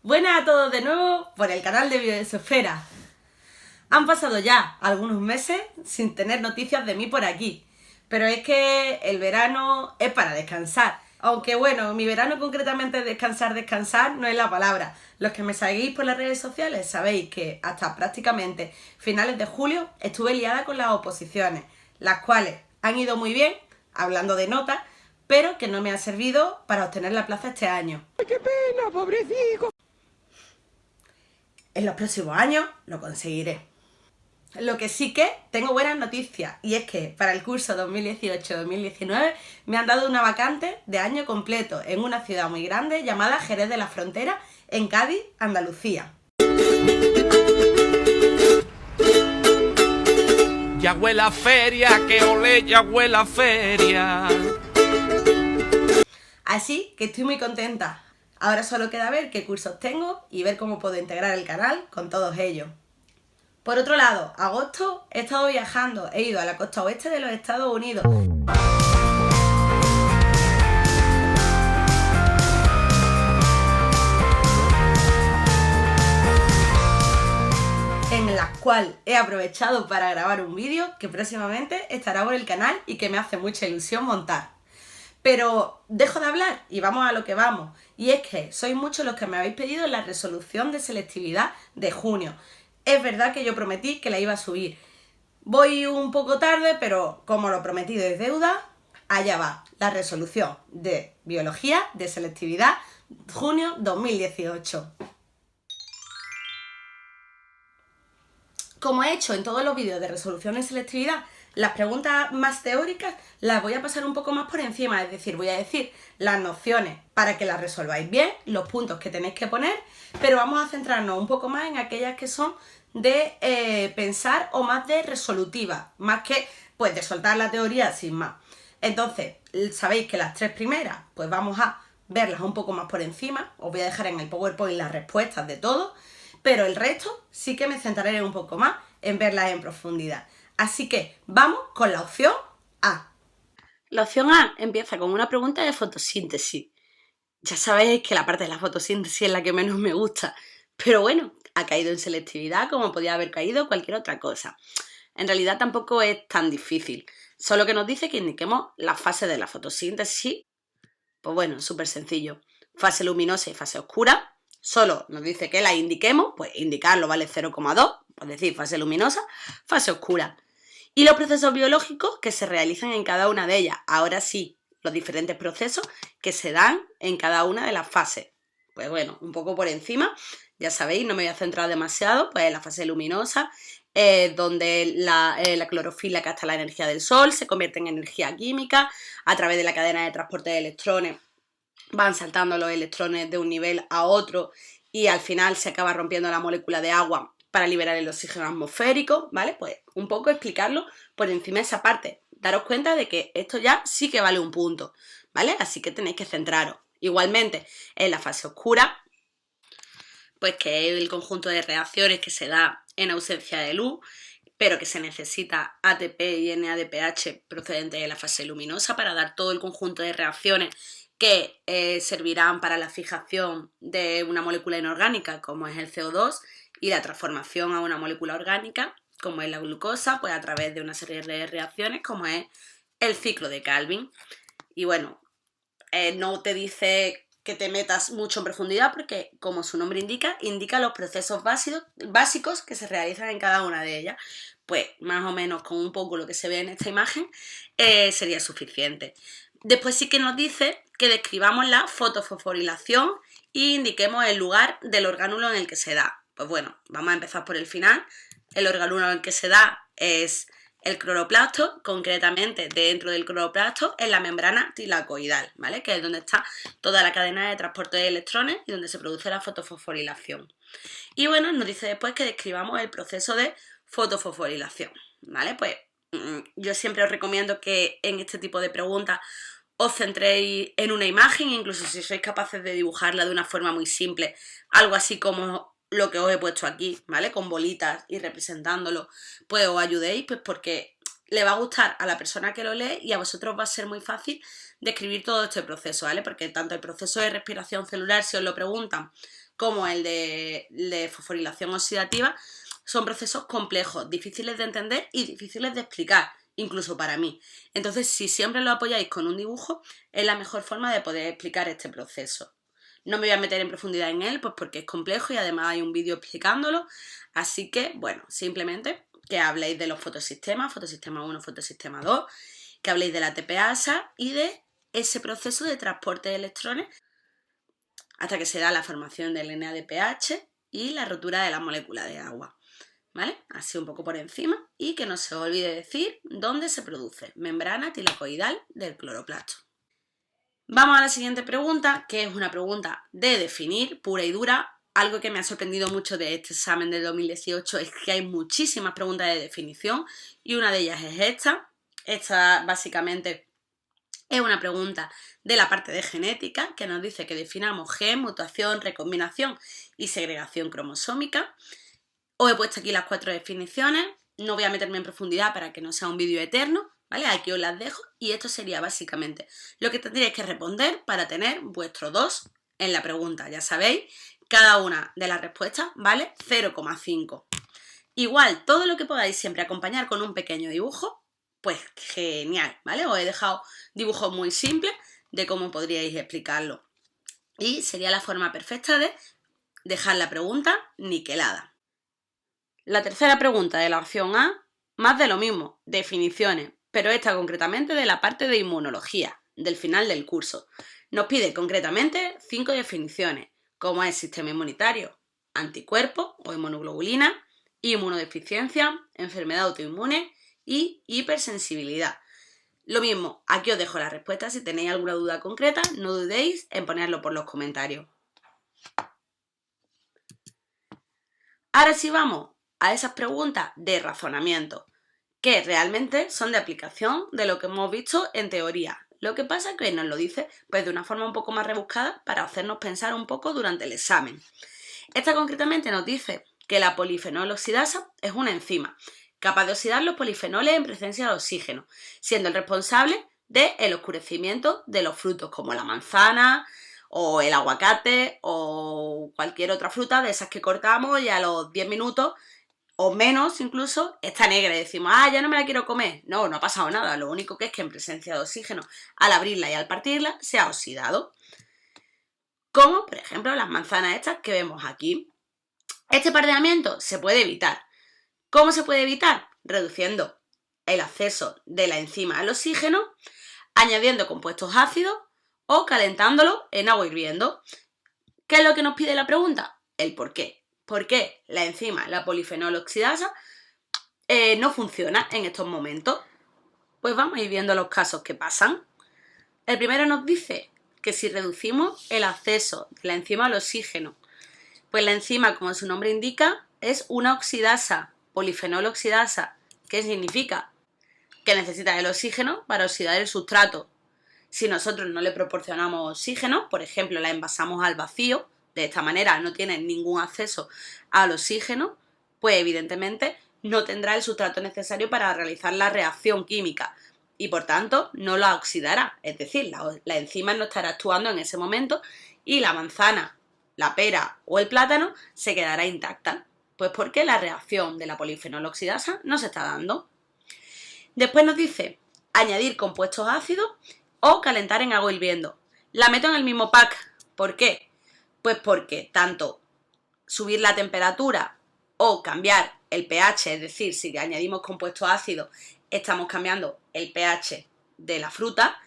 Buenas a todos de nuevo por el canal de Biosfera. Han pasado ya algunos meses sin tener noticias de mí por aquí, pero es que el verano es para descansar. Aunque bueno, mi verano concretamente descansar no es la palabra. Los que me seguís por las redes sociales sabéis que hasta prácticamente finales de julio estuve liada con las oposiciones, las cuales han ido muy bien, hablando de notas, pero que no me han servido para obtener la plaza este año. ¡Ay, qué pena, pobrecito! En los próximos años lo conseguiré. Lo que sí que tengo buenas noticias, y es que para el curso 2018-2019 me han dado una vacante de año completo en una ciudad muy grande llamada Jerez de la Frontera, en Cádiz, Andalucía. Ya huele a feria, que ole, ya huele a feria. Así que estoy muy contenta. Ahora solo queda ver qué cursos tengo y ver cómo puedo integrar el canal con todos ellos. Por otro lado, agosto he estado viajando, he ido a la costa oeste de los Estados Unidos. En la cual he aprovechado para grabar un vídeo que próximamente estará por el canal y que me hace mucha ilusión montar. Pero dejo de hablar y vamos a lo que vamos. Y es que sois muchos los que me habéis pedido la resolución de selectividad de junio. Es verdad que yo prometí que la iba a subir. Voy un poco tarde, pero como lo prometido es deuda, allá va la resolución de biología de selectividad junio 2018. Como he hecho en todos los vídeos de resolución de selectividad, las preguntas más teóricas las voy a pasar un poco más por encima, es decir, voy a decir las nociones para que las resolváis bien, los puntos que tenéis que poner, pero vamos a centrarnos un poco más en aquellas que son de pensar o más de resolutiva, más que pues de soltar la teoría sin más. Entonces, sabéis que las tres primeras, pues vamos a verlas un poco más por encima, os voy a dejar en el PowerPoint las respuestas de todo, pero el resto sí que me centraré un poco más en verlas en profundidad. Así que vamos con la opción A. La opción A empieza con una pregunta de fotosíntesis. Ya sabéis que la parte de la fotosíntesis es la que menos me gusta, pero bueno, ha caído en selectividad como podía haber caído cualquier otra cosa. En realidad tampoco es tan difícil, solo que nos dice que indiquemos la fase de la fotosíntesis. Pues bueno, súper sencillo. Fase luminosa y fase oscura. Solo nos dice que la indiquemos, pues indicarlo vale 0,2, es decir, fase luminosa, fase oscura. Y los procesos biológicos que se realizan en cada una de ellas. Ahora sí, los diferentes procesos que se dan en cada una de las fases. Pues bueno, un poco por encima, ya sabéis, no me voy a centrar demasiado, pues en la fase luminosa, donde la clorofila capta la energía del sol, se convierte en energía química, a través de la cadena de transporte de electrones van saltando los electrones de un nivel a otro y al final se acaba rompiendo la molécula de agua para liberar el oxígeno atmosférico, ¿vale? Pues un poco explicarlo por encima de esa parte. Daros cuenta de que esto ya sí que vale un punto, ¿vale? Así que tenéis que centraros. Igualmente, en la fase oscura, pues que es el conjunto de reacciones que se da en ausencia de luz, pero que se necesita ATP y NADPH procedente de la fase luminosa para dar todo el conjunto de reacciones que servirán para la fijación de una molécula inorgánica, como es el CO2, y la transformación a una molécula orgánica, como es la glucosa, pues a través de una serie de reacciones, como es el ciclo de Calvin. Y bueno, no te dice que te metas mucho en profundidad porque, como su nombre indica los procesos básicos que se realizan en cada una de ellas. Pues más o menos con un poco lo que se ve en esta imagen sería suficiente. Después sí que nos dice que describamos la fotofosforilación e indiquemos el lugar del orgánulo en el que se da. Pues bueno, vamos a empezar por el final. El orgánulo en el que se da es el cloroplasto, concretamente dentro del cloroplasto en la membrana tilacoidal, ¿vale? Que es donde está toda la cadena de transporte de electrones y donde se produce la fotofosforilación. Y bueno, nos dice después que describamos el proceso de fotofosforilación, ¿vale? Pues yo siempre os recomiendo que en este tipo de preguntas os centréis en una imagen, incluso si sois capaces de dibujarla de una forma muy simple, algo así como lo que os he puesto aquí, ¿vale? Con bolitas y representándolo, pues os ayudéis, pues porque le va a gustar a la persona que lo lee y a vosotros va a ser muy fácil describir todo este proceso, ¿vale? Porque tanto el proceso de respiración celular, si os lo preguntan, como el de fosforilación oxidativa, son procesos complejos, difíciles de entender y difíciles de explicar, incluso para mí. Entonces, si siempre lo apoyáis con un dibujo, es la mejor forma de poder explicar este proceso. No me voy a meter en profundidad en él, pues porque es complejo y además hay un vídeo explicándolo. Así que, bueno, simplemente que habléis de los fotosistemas, fotosistema 1, fotosistema 2, que habléis de la ATPasa y de ese proceso de transporte de electrones hasta que se da la formación del NADPH y la rotura de la molécula de agua. ¿Vale? Así un poco por encima, y que no se os olvide decir dónde se produce: membrana tilacoidal del cloroplasto. Vamos a la siguiente pregunta, que es una pregunta de definir, pura y dura. Algo que me ha sorprendido mucho de este examen del 2018 es que hay muchísimas preguntas de definición y una de ellas es esta. Esta básicamente es una pregunta de la parte de genética que nos dice que definamos gen, mutación, recombinación y segregación cromosómica. Os he puesto aquí las 4 definiciones, no voy a meterme en profundidad para que no sea un vídeo eterno, ¿vale? Aquí os las dejo y esto sería básicamente lo que tendríais que responder para tener vuestro 2 en la pregunta. Ya sabéis, cada una de las respuestas vale 0,5. Igual, todo lo que podáis siempre acompañar con un pequeño dibujo, pues genial, ¿vale? Os he dejado dibujos muy simples de cómo podríais explicarlo. Y sería la forma perfecta de dejar la pregunta niquelada. La tercera pregunta de la opción A, más de lo mismo, definiciones, pero esta concretamente de la parte de inmunología, del final del curso. Nos pide concretamente 5 definiciones, como es sistema inmunitario, anticuerpos o inmunoglobulina, inmunodeficiencia, enfermedad autoinmune y hipersensibilidad. Lo mismo, aquí os dejo la respuesta. Si tenéis alguna duda concreta, no dudéis en ponerlo por los comentarios. Ahora sí vamos a esas preguntas de razonamiento, que realmente son de aplicación de lo que hemos visto en teoría. Lo que pasa es que nos lo dice pues de una forma un poco más rebuscada para hacernos pensar un poco durante el examen. Esta concretamente nos dice que la polifenol oxidasa es una enzima capaz de oxidar los polifenoles en presencia de oxígeno, siendo el responsable del oscurecimiento de los frutos como la manzana o el aguacate o cualquier otra fruta de esas que cortamos y a los 10 minutos o menos incluso está negra y decimos, ya no me la quiero comer. No, no ha pasado nada, lo único que es que en presencia de oxígeno al abrirla y al partirla se ha oxidado. Como por ejemplo las manzanas estas que vemos aquí. Este pardeamiento se puede evitar. ¿Cómo se puede evitar? Reduciendo el acceso de la enzima al oxígeno, añadiendo compuestos ácidos o calentándolo en agua hirviendo. ¿Qué es lo que nos pide la pregunta? El por qué. ¿Por qué la enzima, la polifenol oxidasa, no funciona en estos momentos? Pues vamos a ir viendo los casos que pasan. El primero nos dice que si reducimos el acceso de la enzima al oxígeno, pues la enzima, como su nombre indica, es una oxidasa, polifenol oxidasa. ¿Qué significa? Que necesita el oxígeno para oxidar el sustrato. Si nosotros no le proporcionamos oxígeno, por ejemplo, la envasamos al vacío, de esta manera no tiene ningún acceso al oxígeno, pues evidentemente no tendrá el sustrato necesario para realizar la reacción química y por tanto no la oxidará, es decir, la enzima no estará actuando en ese momento y la manzana, la pera o el plátano se quedará intacta, pues porque la reacción de la polifenol oxidasa no se está dando. Después nos dice añadir compuestos ácidos o calentar en agua hirviendo. La meto en el mismo pack. ¿Por qué? Pues porque tanto subir la temperatura o cambiar el pH, es decir, si añadimos compuestos ácidos, estamos cambiando el pH de la fruta,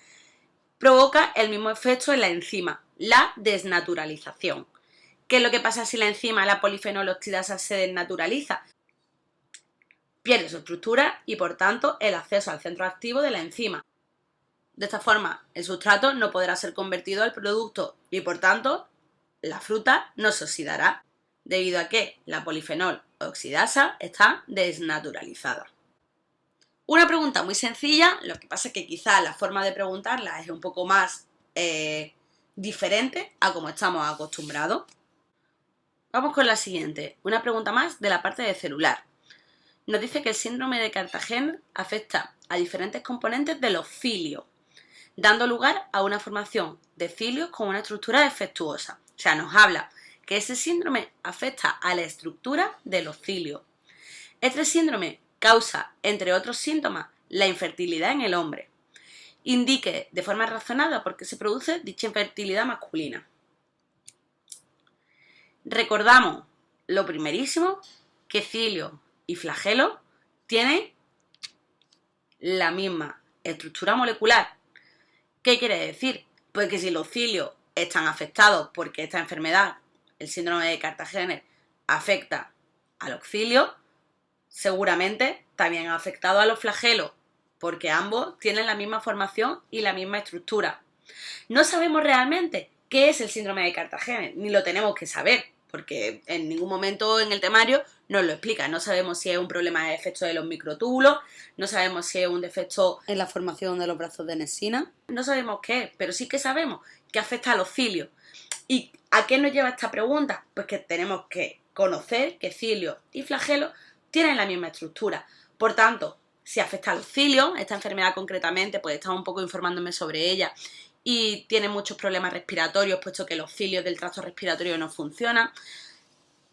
provoca el mismo efecto en la enzima, la desnaturalización. ¿Qué es lo que pasa si la enzima, la polifenol oxidasa, se desnaturaliza? Pierde su estructura y por tanto el acceso al centro activo de la enzima. De esta forma, el sustrato no podrá ser convertido al producto y por tanto la fruta no se oxidará, debido a que la polifenol oxidasa está desnaturalizada. Una pregunta muy sencilla, lo que pasa es que quizás la forma de preguntarla es un poco más diferente a como estamos acostumbrados. Vamos con la siguiente, una pregunta más de la parte de celular. Nos dice que el síndrome de Cartagena afecta a diferentes componentes de los cilios. dando lugar a una formación de cilios con una estructura defectuosa. O sea, nos habla que ese síndrome afecta a la estructura de los cilios. Este síndrome causa, entre otros síntomas, la infertilidad en el hombre. Indique de forma razonada por qué se produce dicha infertilidad masculina. Recordamos lo primerísimo, que cilio y flagelo tienen la misma estructura molecular. ¿Qué quiere decir? Pues que si los cilios están afectados porque esta enfermedad, el síndrome de Cartagena, afecta a los cilios, seguramente también ha afectado a los flagelos, porque ambos tienen la misma formación y la misma estructura. No sabemos realmente qué es el síndrome de Cartagena, ni lo tenemos que saber, porque en ningún momento en el temario nos lo explica. No sabemos si es un problema de defecto de los microtúbulos, no sabemos si es un defecto en la formación de los brazos de Nesina, no sabemos qué es, pero sí que sabemos que afecta a los cilios. ¿Y a qué nos lleva esta pregunta? Pues que tenemos que conocer que cilios y flagelos tienen la misma estructura. Por tanto, si afecta a los cilios, esta enfermedad concretamente, pues estaba un poco informándome sobre ella, y tiene muchos problemas respiratorios, puesto que los cilios del tracto respiratorio no funcionan.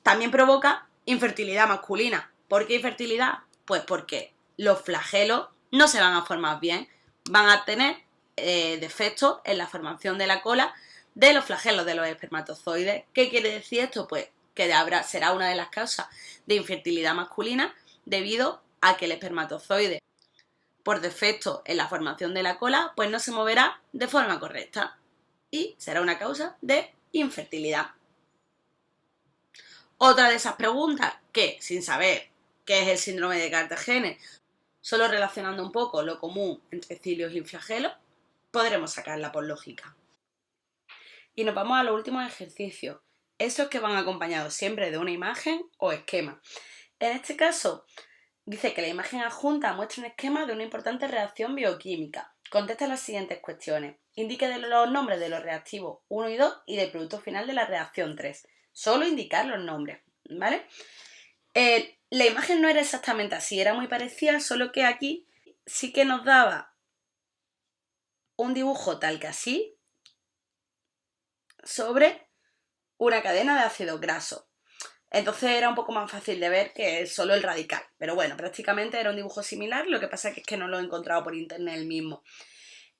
También provoca infertilidad masculina. ¿Por qué infertilidad? Pues porque los flagelos no se van a formar bien, van a tener defectos en la formación de la cola de los flagelos de los espermatozoides. ¿Qué quiere decir esto? Pues que será una de las causas de infertilidad masculina debido a que el espermatozoide, por defecto en la formación de la cola, pues no se moverá de forma correcta y será una causa de infertilidad. Otra de esas preguntas que, sin saber qué es el síndrome de Cartagena, solo relacionando un poco lo común entre cilios y flagelos, podremos sacarla por lógica. Y nos vamos a los últimos ejercicios, esos que van acompañados siempre de una imagen o esquema. En este caso, dice que la imagen adjunta muestra un esquema de una importante reacción bioquímica. Contesta las siguientes cuestiones. Indique los nombres de los reactivos 1 y 2 y del producto final de la reacción 3. Solo indicar los nombres, ¿vale? La imagen no era exactamente así, era muy parecida, solo que aquí sí que nos daba un dibujo tal que así sobre una cadena de ácidos grasos. Entonces era un poco más fácil de ver que solo el radical. Pero bueno, prácticamente era un dibujo similar, lo que pasa es que no lo he encontrado por internet el mismo.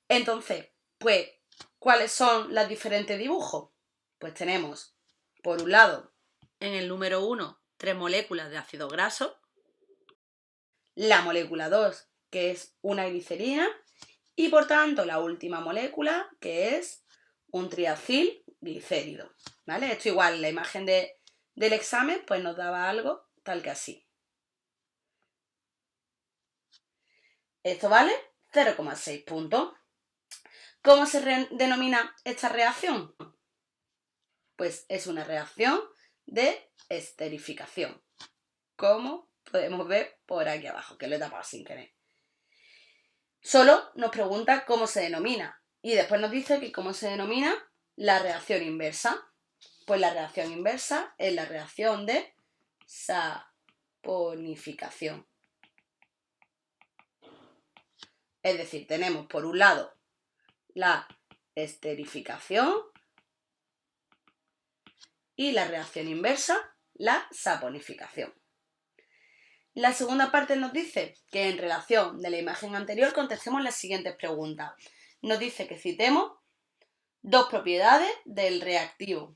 Entonces, pues, ¿cuáles son los diferentes dibujos? Pues tenemos, por un lado, en el número 1, 3 moléculas de ácido graso. La molécula 2, que es una glicerina. Y por tanto, la última molécula, que es un triacilglicérido. ¿Vale? Esto igual, la imagen del examen, pues nos daba algo tal que así. Esto vale 0,6 puntos. ¿Cómo se denomina esta reacción? Pues es una reacción de esterificación, como podemos ver por aquí abajo, que lo he tapado sin querer. Solo nos pregunta cómo se denomina y después nos dice que cómo se denomina la reacción inversa. Pues la reacción inversa es la reacción de saponificación. Es decir, tenemos por un lado la esterificación y la reacción inversa, la saponificación. La segunda parte nos dice que en relación de la imagen anterior contestemos las siguientes preguntas. Nos dice que citemos 2 propiedades del reactivo.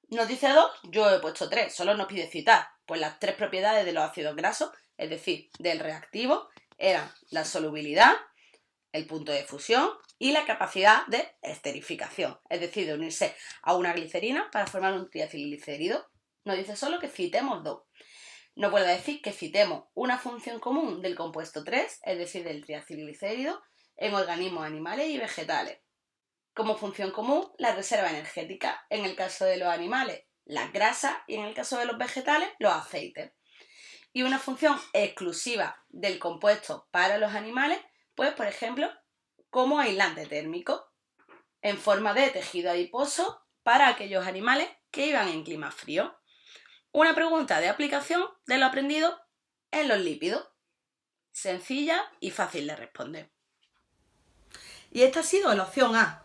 Nos dice 2, yo he puesto 3, solo nos pide citar. Pues las 3 propiedades de los ácidos grasos, es decir, del reactivo, eran la solubilidad, el punto de fusión y la capacidad de esterificación, es decir, de unirse a una glicerina para formar un triacilglicérido. Nos dice solo que citemos 2. Nos vuelve a decir que citemos una función común del compuesto 3, es decir, del triacilglicérido, en organismos animales y vegetales. Como función común, la reserva energética, en el caso de los animales, las grasas, y en el caso de los vegetales, los aceites. Y una función exclusiva del compuesto para los animales, pues, por ejemplo, como aislante térmico, en forma de tejido adiposo para aquellos animales que iban en clima frío. Una pregunta de aplicación de lo aprendido en los lípidos. Sencilla y fácil de responder. Y esta ha sido la opción A.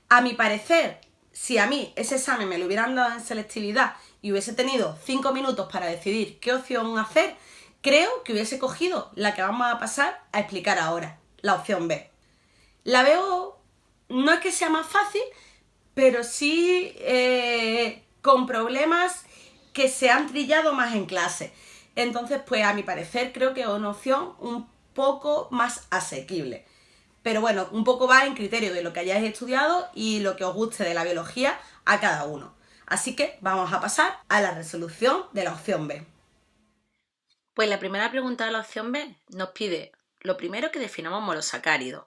A mi parecer, si a mí ese examen me lo hubieran dado en selectividad y hubiese tenido 5 minutos para decidir qué opción hacer, creo que hubiese cogido la que vamos a pasar a explicar ahora, la opción B. La veo, no es que sea más fácil, pero sí con problemas que se han trillado más en clase. Entonces, pues a mi parecer creo que es una opción un poco más asequible. Pero bueno, un poco va en criterio de lo que hayáis estudiado y lo que os guste de la biología a cada uno. Así que vamos a pasar a la resolución de la opción B. Pues la primera pregunta de la opción B nos pide lo primero que definamos monosacáridos.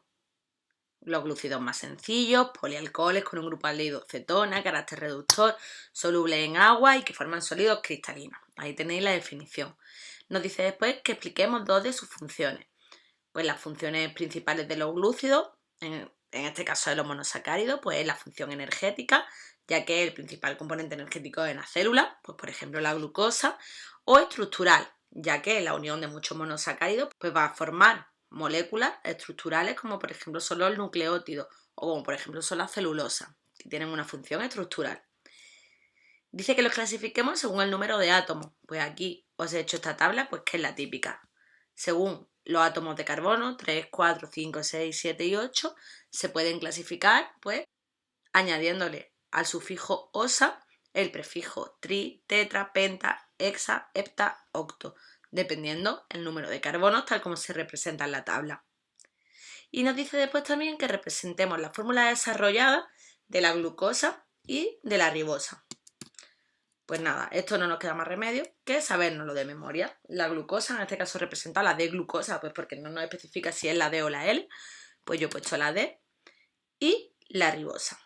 Los glúcidos más sencillos, polialcoholes con un grupo aldehído cetona, carácter reductor, solubles en agua y que forman sólidos cristalinos. Ahí tenéis la definición. Nos dice después que expliquemos dos de sus funciones. Pues las funciones principales de los glúcidos, en este caso de los monosacáridos, pues es la función energética, ya que es el principal componente energético de la célula, pues por ejemplo la glucosa, o estructural, ya que la unión de muchos monosacáridos pues va a formar moléculas estructurales como por ejemplo son los nucleótidos o como por ejemplo son las celulosas, que tienen una función estructural. Dice que los clasifiquemos según el número de átomos, pues aquí os he hecho esta tabla pues que es la típica. Según los átomos de carbono, 3, 4, 5, 6, 7 y 8, se pueden clasificar pues añadiéndole al sufijo osa el prefijo tri, tetra, penta, hexa, hepta, octo, dependiendo el número de carbonos tal como se representa en la tabla. Y nos dice después también que representemos la fórmula desarrollada de la glucosa y de la ribosa. Pues nada, esto no nos queda más remedio que sabérnoslo de memoria. La glucosa, en este caso representa la D-glucosa, pues porque no nos especifica si es la D o la L, pues yo he puesto la D, y la ribosa.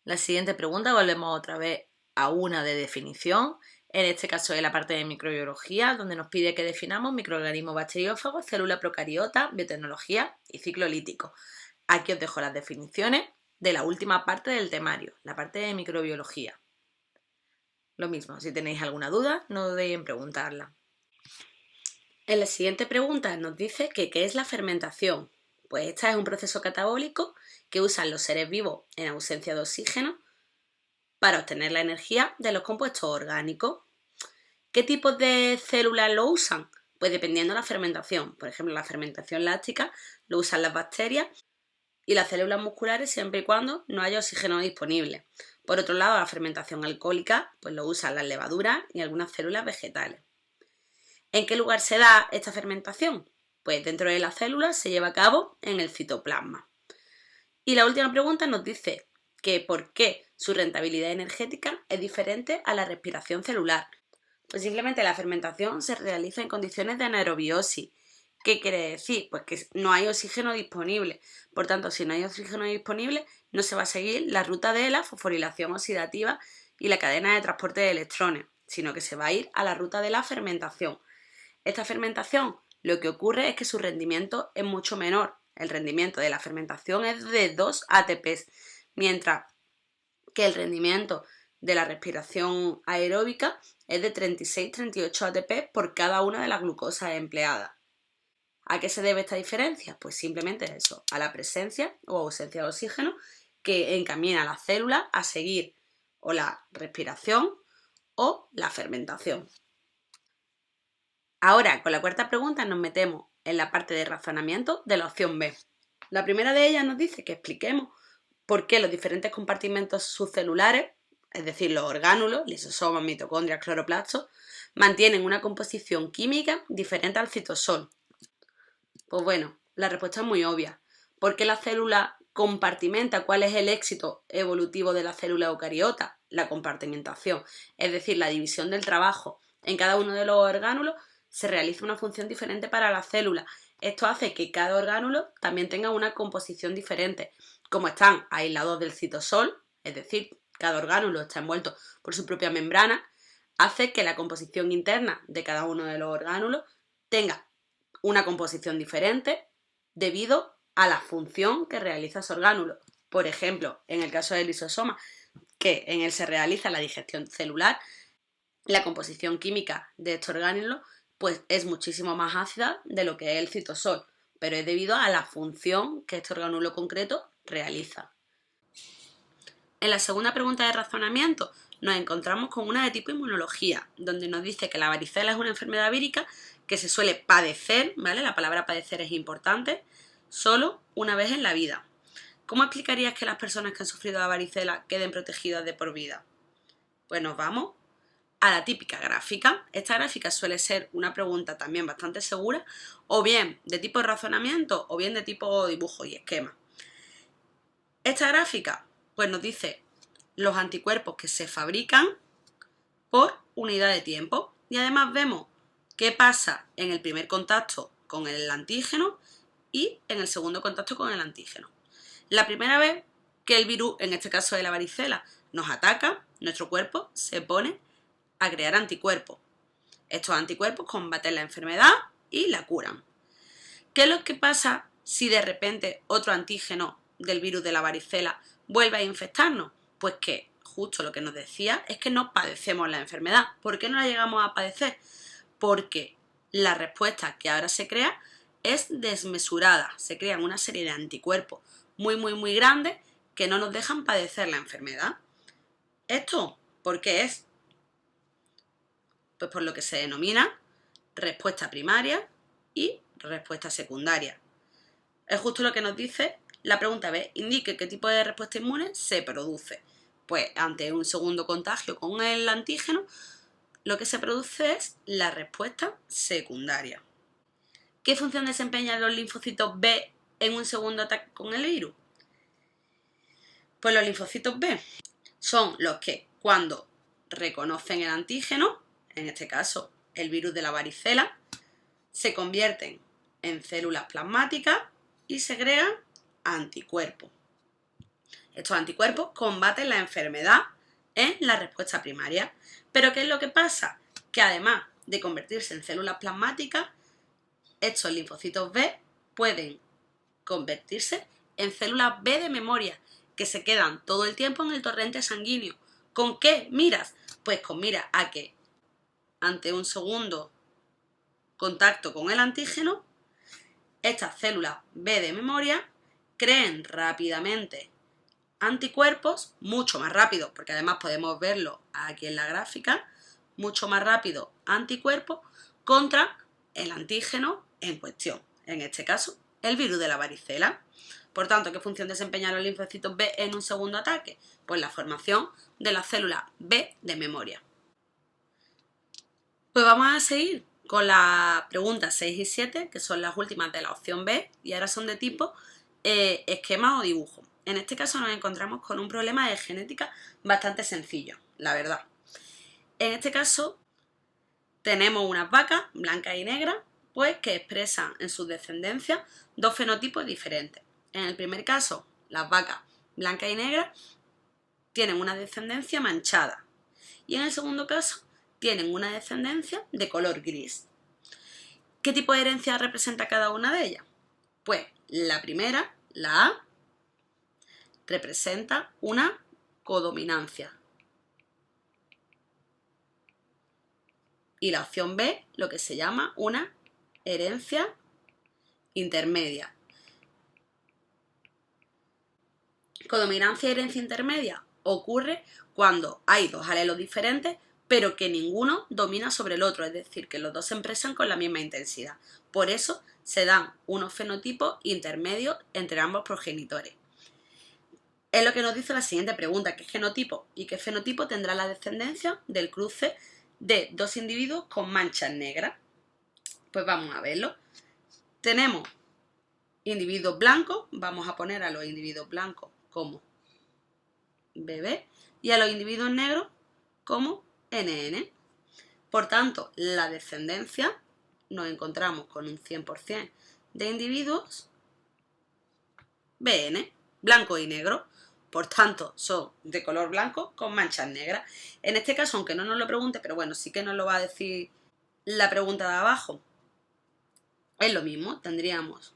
La siguiente pregunta, volvemos otra vez a una de definición, en este caso es la parte de microbiología, donde nos pide que definamos microorganismos bacteriófagos, célula procariota, biotecnología y ciclo lítico. Aquí os dejo las definiciones de la última parte del temario, la parte de microbiología. Lo mismo, si tenéis alguna duda, no dudéis en preguntarla. En la siguiente pregunta nos dice que ¿qué es la fermentación? Pues esta es un proceso catabólico que usan los seres vivos en ausencia de oxígeno para obtener la energía de los compuestos orgánicos. ¿Qué tipos de células lo usan? Pues dependiendo de la fermentación. Por ejemplo, la fermentación láctica lo usan las bacterias y las células musculares siempre y cuando no haya oxígeno disponible. Por otro lado, la fermentación alcohólica pues lo usan las levaduras y algunas células vegetales. ¿En qué lugar se da esta fermentación? Pues dentro de la célula se lleva a cabo en el citoplasma. Y la última pregunta nos dice que por qué su rentabilidad energética es diferente a la respiración celular. Pues simplemente la fermentación se realiza en condiciones de anaerobiosis. ¿Qué quiere decir? Pues que no hay oxígeno disponible. Por tanto, si no hay oxígeno disponible, no se va a seguir la ruta de la fosforilación oxidativa y la cadena de transporte de electrones, sino que se va a ir a la ruta de la fermentación. Esta fermentación, lo que ocurre es que su rendimiento es mucho menor. El rendimiento de la fermentación es de 2 ATPs, mientras que el rendimiento de la respiración aeróbica es de 36-38 ATP por cada una de las glucosas empleadas. ¿A qué se debe esta diferencia? Pues simplemente eso, a la presencia o ausencia de oxígeno que encamina a las células a seguir o la respiración o la fermentación. Ahora, con la cuarta pregunta nos metemos en la parte de razonamiento de la opción B. La primera de ellas nos dice que expliquemos por qué los diferentes compartimentos subcelulares, es decir, los orgánulos, lisosomas, mitocondrias, cloroplastos, mantienen una composición química diferente al citosol. Pues bueno, la respuesta es muy obvia. ¿Por qué la célula compartimenta? ¿Cuál es el éxito evolutivo de la célula eucariota? La compartimentación, es decir, la división del trabajo. En cada uno de los orgánulos se realiza una función diferente para la célula. Esto hace que cada orgánulo también tenga una composición diferente. Como están aislados del citosol, es decir, cada orgánulo está envuelto por su propia membrana, hace que la composición interna de cada uno de los orgánulos tenga una composición diferente debido a la función que realiza ese orgánulo. Por ejemplo, en el caso del lisosoma, que en él se realiza la digestión celular, la composición química de este orgánulo pues es muchísimo más ácida de lo que es el citosol. pero es debido a la función que este organulo concreto realiza. En la segunda pregunta de razonamiento nos encontramos con una de tipo inmunología, donde nos dice que la varicela es una enfermedad vírica que se suele padecer, ¿vale? La palabra padecer es importante, solo una vez en la vida. ¿Cómo explicarías que las personas que han sufrido la varicela queden protegidas de por vida? Pues nos vamos a la típica gráfica. Esta gráfica suele ser una pregunta también bastante segura, o bien de tipo razonamiento, o bien de tipo dibujo y esquema. Esta gráfica pues nos dice los anticuerpos que se fabrican por unidad de tiempo y además vemos qué pasa en el primer contacto con el antígeno y en el segundo contacto con el antígeno. La primera vez que el virus, en este caso de la varicela, nos ataca, nuestro cuerpo se pone a crear anticuerpos. Estos anticuerpos combaten la enfermedad y la curan. ¿Qué es lo que pasa si de repente otro antígeno del virus de la varicela vuelve a infectarnos? Pues que justo lo que nos decía es que no padecemos la enfermedad. ¿Por qué no la llegamos a padecer? Porque la respuesta que ahora se crea es desmesurada. Se crean una serie de anticuerpos muy grandes que no nos dejan padecer la enfermedad. ¿Esto por qué es? Pues por lo que se denomina respuesta primaria y respuesta secundaria. Es justo lo que nos dice la pregunta B. Indique qué tipo de respuesta inmune se produce. Pues ante un segundo contagio con el antígeno, lo que se produce es la respuesta secundaria. ¿Qué función desempeñan los linfocitos B en un segundo ataque con el virus? Pues los linfocitos B son los que cuando reconocen el antígeno, en este caso el virus de la varicela, se convierten en células plasmáticas y segregan anticuerpos. Estos anticuerpos combaten la enfermedad en la respuesta primaria. ¿Pero qué es lo que pasa? Que además de convertirse en células plasmáticas, estos linfocitos B pueden convertirse en células B de memoria, que se quedan todo el tiempo en el torrente sanguíneo. ¿Con qué miras? Pues con mira a que ante un segundo contacto con el antígeno, estas células B de memoria creen rápidamente anticuerpos, mucho más rápido, porque además podemos verlo aquí en la gráfica, mucho más rápido anticuerpos contra el antígeno en cuestión, en este caso el virus de la varicela. Por tanto, ¿qué función desempeñan los linfocitos B en un segundo ataque? Pues la formación de las células B de memoria. Pues vamos a seguir con las preguntas 6 y 7, que son las últimas de la opción B, y ahora son de tipo esquema o dibujo. En este caso nos encontramos con un problema de genética bastante sencillo, la verdad. En este caso tenemos unas vacas blancas y negras, pues que expresan en su descendencia dos fenotipos diferentes. En el primer caso, las vacas blancas y negras tienen una descendencia manchada y en el segundo caso tienen una descendencia de color gris. ¿Qué tipo de herencia representa cada una de ellas? Pues la primera, la A, representa una codominancia. Y la opción B, lo que se llama una herencia intermedia. Codominancia y herencia intermedia ocurre cuando hay dos alelos diferentes, pero que ninguno domina sobre el otro, es decir, que los dos se expresan con la misma intensidad. Por eso se dan unos fenotipos intermedios entre ambos progenitores. Es lo que nos dice la siguiente pregunta: ¿qué genotipo y qué fenotipo tendrá la descendencia del cruce de dos individuos con manchas negras? Pues vamos a verlo. Tenemos individuos blancos, vamos a poner a los individuos blancos como BB y a los individuos negros como NN. Por tanto, la descendencia nos encontramos con un 100% de individuos BN, blanco y negro. Por tanto, son de color blanco con manchas negras. En este caso, aunque no nos lo pregunte, pero bueno, sí que nos lo va a decir la pregunta de abajo. Es lo mismo, tendríamos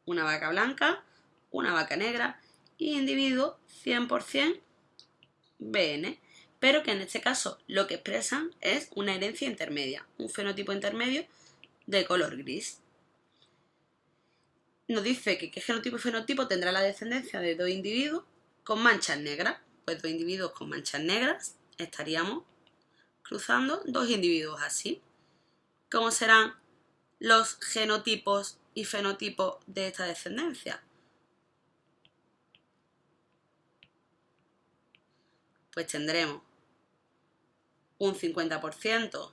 una vaca blanca, una vaca negra y individuos 100% BN, pero que en este caso lo que expresan es una herencia intermedia, un fenotipo intermedio de color gris. nos dice que qué genotipo y fenotipo tendrá la descendencia de 2 individuos con manchas negras. Pues 2 individuos con manchas negras estaríamos cruzando 2 individuos así. ¿Cómo serán los genotipos y fenotipos de esta descendencia? Pues tendremos un 50%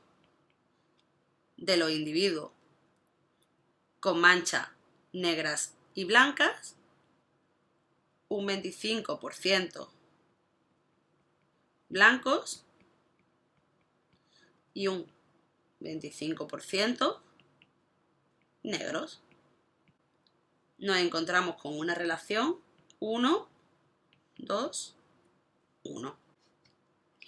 de los individuos con manchas negras y blancas, un 25% blancos y un 25% negros. Nos encontramos con una relación 1, 2, 1.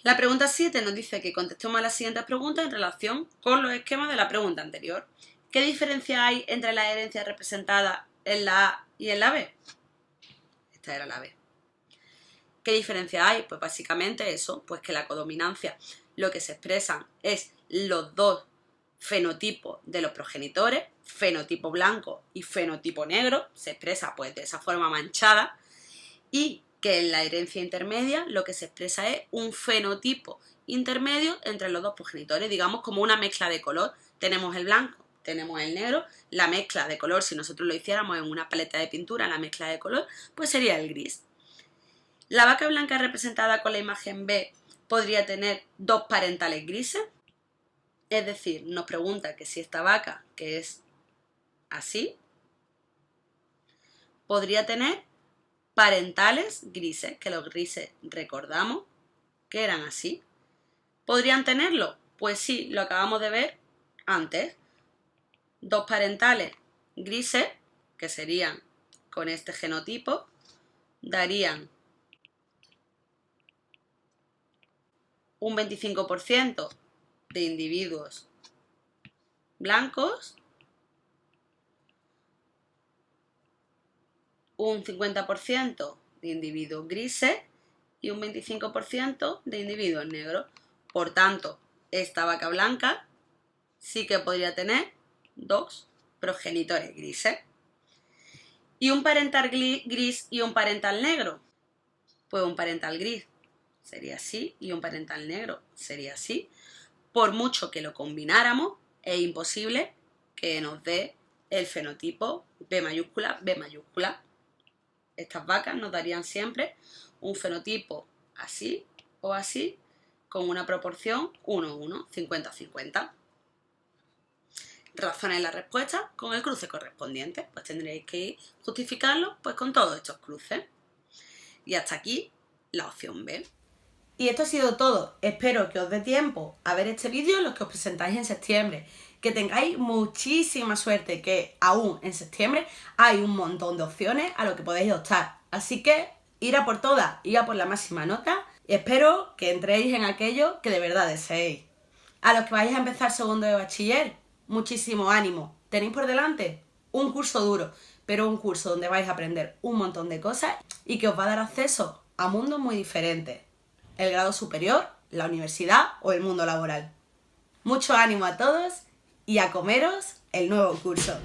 La pregunta 7 nos dice que contestemos a las siguientes preguntas en relación con los esquemas de la pregunta anterior. ¿Qué diferencia hay entre las herencias representadas en la A y en la B? Esta era la B. ¿Qué diferencia hay? Pues básicamente eso, pues que la codominancia lo que se expresan es los dos fenotipos de los progenitores, fenotipo blanco y fenotipo negro, se expresa pues de esa forma manchada, y que en la herencia intermedia lo que se expresa es un fenotipo intermedio entre los dos progenitores, digamos como una mezcla de color. Tenemos el blanco, tenemos el negro, la mezcla de color, si nosotros lo hiciéramos en una paleta de pintura, la mezcla de color, pues sería el gris. La vaca blanca representada con la imagen B podría tener 2 parentales grises, es decir, nos pregunta que si esta vaca, que es así, podría tener parentales grises, que los grises recordamos que eran así. ¿Podrían tenerlo? Pues sí, lo acabamos de ver antes. 2 parentales grises, que serían con este genotipo, darían un 25% de individuos blancos, un 50% de individuos grises y un 25% de individuos negros. Por tanto, esta vaca blanca sí que podría tener 2 progenitores grises. ¿Y un parental gris y un parental negro? Pues un parental gris sería así y un parental negro sería así. Por mucho que lo combináramos, es imposible que nos dé el fenotipo B mayúscula, B mayúscula. Estas vacas nos darían siempre un fenotipo así o así, con una proporción 1-1, 50-50. Razonen la respuesta con el cruce correspondiente. Pues tendréis que justificarlo pues con todos estos cruces. Y hasta aquí la opción B. Y esto ha sido todo. Espero que os dé tiempo a ver este vídeo los que os presentáis en septiembre. Que tengáis muchísima suerte, que aún en septiembre hay un montón de opciones a lo que podéis optar. Así que ir a por todas, ir a por la máxima nota, y espero que entréis en aquello que de verdad deseéis. A los que vais a empezar segundo de bachiller, muchísimo ánimo. Tenéis por delante un curso duro, pero un curso donde vais a aprender un montón de cosas y que os va a dar acceso a mundos muy diferentes. El grado superior, la universidad o el mundo laboral. Mucho ánimo a todos y a comeros el nuevo curso.